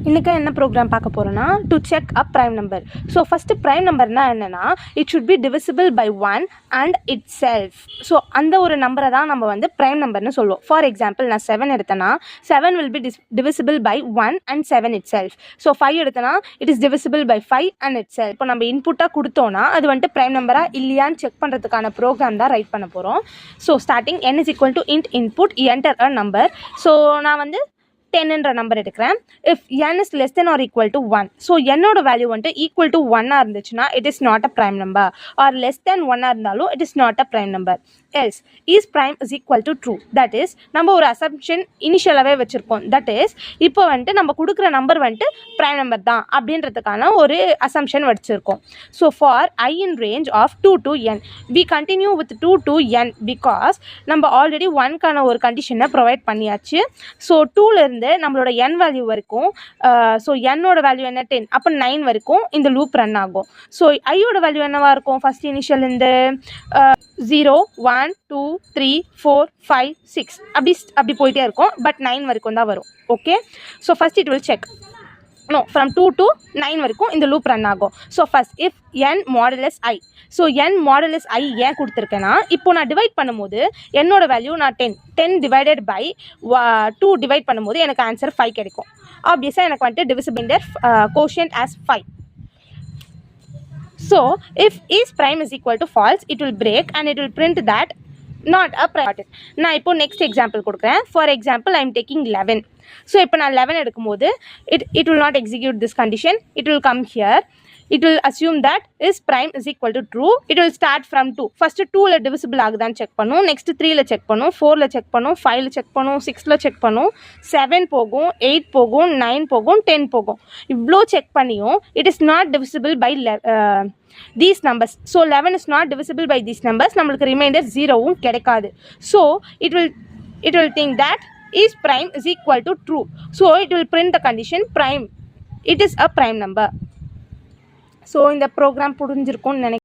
இன்றைக்கி என்ன ப்ரோக்ராம் பார்க்க போகிறோன்னா to check a prime number. So first prime நம்பர்னால் என்னென்னா it should be divisible by 1 and itself. So அந்த ஒரு நம்பரை தான் நம்ம வந்து ப்ரைம் நம்பர்னு சொல்லுவோம். ஃபார் எக்ஸாம்பிள் நான் 7 எடுத்தேன்னா 7 will be divisible by 1 and 7 itself. So 5 எடுத்தேன்னா it is divisible by 5 and itself. இப்போ நம்ம இன்புட்டாக கொடுத்தோன்னா அது வந்துட்டு ப்ரைம் நம்பராக இல்லையான்னு செக் பண்ணுறதுக்கான ப்ரோக்ராம் தான் ரைட் பண்ண போகிறோம். So starting n is equal to int input enter a number. So நான் வந்து 10ன்ற நம்பர் எடுக்கிறேன். If n is less than or equal to 1. So என்னோட வேல்யூ வந்துட்டு ஈக்குவல் டு 1 இருந்துச்சுன்னா it is not a prime number. Or less than 1 இருந்தாலும் it is not a prime number. Else is prime is equal to true. That is நம்ம ஒரு assumption இனிஷியலாகவே வச்சுருப்போம். That is இப்போ வந்துட்டு நம்ம கொடுக்குற நம்பர் வந்துட்டு ப்ரைம் நம்பர் தான் அப்படின்றதுக்கான ஒரு அசம்ஷன் வச்சுருக்கோம். So for I in range of 2 to n we continue with 2 to n because நம்ம ஆல்ரெடி 1க்கான ஒரு கண்டிஷனை ப்ரொவைட் பண்ணியாச்சு. ஸோ 2லேருந்து நம்மளோட n வேல்யூ வரைக்கும் ஸோ என்னோட வேல்யூ என்ன 10 அப்போ 9 வரைக்கும் இந்த லூப் ரன் ஆகும். ஸோ ஐயோட வேல்யூ என்னவாக இருக்கும் ஃபஸ்ட் இனிஷியல் இந்த 0 1 2 3 4 5 6 அப்படி போயிட்டே இருக்கும். பட் 9 வரைக்கும் தான் வரும். Okay, so first it will check no from 2 to 9 வரைக்கும் இந்த லூப் ரன் ஆகும். So first if n modulus i. So n modulus i ஏன் கொடுத்துருக்கேன்னா இப்போ நான் டிவைட் பண்ணும்போது என்னோட வேல்யூ நான் 10 டிவைடட் பை 2 டிவைட் பண்ணும்போது எனக்கு ஆன்சர் 5 கிடைக்கும். ஆப்வியஸாக எனக்கு வந்துட்டு divisible in their quotient as 5. So if is prime is equal to false it will break and it will print that not a prime. நான் இப்போ நெக்ஸ்ட் எக்ஸாம்பிள் கொடுக்குறேன். For example I am taking 11. So இப்போ நான் 11 எடுக்கும்போது it will not execute this condition. It will come here. It will assume that is prime is equal to true. It will start from 2. First 2ல divisible ஆகுதான்னு check பண்ணும். Next 3ல check பண்ணும், 4ல check பண்ணும், 5ல செக் பண்ணும், 6ல check பண்ணும், 7 போகும், 8 போகும், 9 போகும், 10 போகும். இவ்வளோ செக் பண்ணியும் it is not divisible by these numbers. So 11 is not divisible by these numbers. நம்மளுக்கு ரிமைண்டர் 0வும் கிடைக்காது. So it will think that is prime is equal to true. So it will print the condition prime. It is a prime number. So இந்த program புரிஞ்சிருக்கும்னு நினைக்கிறேன்.